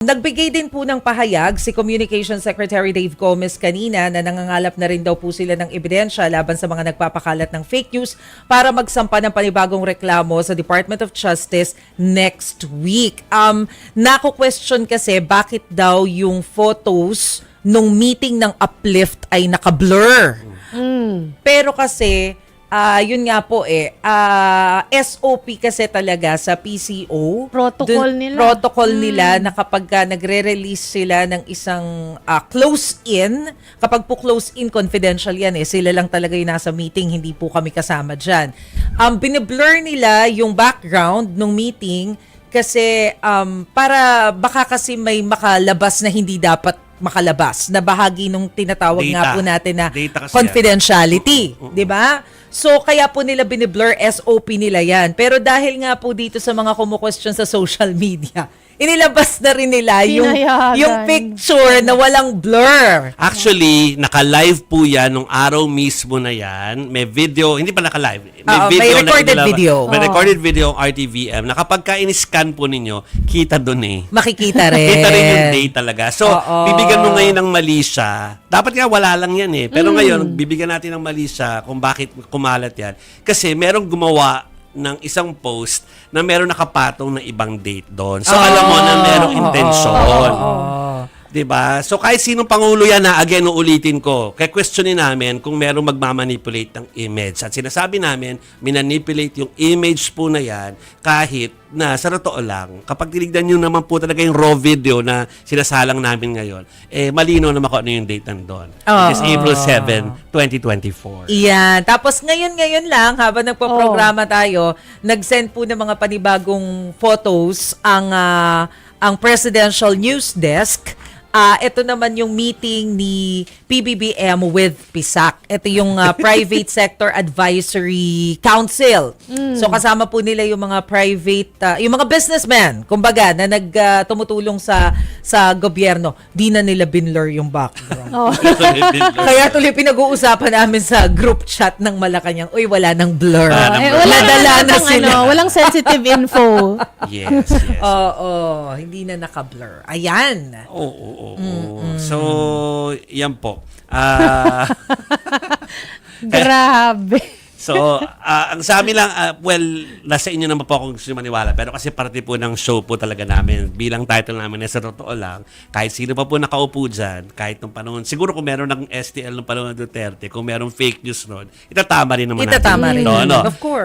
Nagbigay din po ng pahayag si Communications Secretary Dave Gomez kanina na nangangalap na rin daw po sila ng ebidensya laban sa mga nagpapakalat ng fake news para magsampa ng panibagong reklamo sa Department of Justice next week. Nako-question kasi bakit daw yung photos nung meeting ng Uplift ay naka-blur. Pero kasi yun nga po SOP kasi talaga sa PCO. Protocol nila. Protocol nila na kapag nagre-release sila ng isang close-in, kapag po close-in, confidential yan sila lang talaga yung nasa meeting, hindi po kami kasama dyan. Biniblur nila yung background ng meeting kasi para baka kasi may makalabas na hindi dapat makalabas na bahagi nung tinatawag nga po natin na confidentiality, 'di ba? So kaya po nila biniblur, SOP nila 'yan. Pero dahil nga po dito sa mga kumu-question sa social media, inilabas na rin nila yung picture na walang blur. Actually, naka-live po yan nung araw mismo na yan. May video, hindi pa naka-live. May recorded video. May recorded video ang RTVM na kapag ka-in-scan po ninyo, kita doon Makikita rin. Kita rin yung date talaga. So, bibigyan mo ngayon ng mali siya. Dapat nga wala lang yan Pero ngayon, bibigyan natin ng mali siya kung bakit kumalat yan. Kasi merong gumawa ng isang post na meron nakapatong na ibang date doon. So, alam mo na merong intensyon. Diba? So, kahit sinong pangulo yan na, again, uulitin ko, kaya questionin namin kung merong magmamanipulate ng image. At sinasabi namin, minanipulate yung image po na yan kahit na sa totoo lang, kapag tinignan nyo naman po talaga yung raw video na sinasalang namin ngayon, malino naman kung ano yung date nandun. It is April 7, 2024. Iyan. Tapos ngayon lang, habang nagpo-programa tayo, nag-send po ng mga panibagong photos ang Presidential News Desk. Ito naman yung meeting ni PBBM with PSAC. Ito yung Private Sector Advisory Council. So kasama po nila yung mga private, yung mga businessmen, kumbaga, na tumutulong sa gobyerno. Di na nila binlur yung background. Kaya tuloy pinag-uusapan namin sa group chat ng Malacanang, uy, wala nang blur. Nadala na sila. Walang sensitive info. Yes. Oo, hindi na naka-blur. Ayan. Oo. So, yan po. Grabe. So, ang sa amin lang, nasa inyo naman po kung gusto maniwala. Pero kasi parte po ng show po talaga namin. Bilang title namin, sa totoo lang, kahit sino pa po nakaupo dyan, kahit nung panahon, siguro kung meron ng STL nung panahon ng Duterte, kung merong fake news noon, itatama rin naman natin. Rin. No? Of course.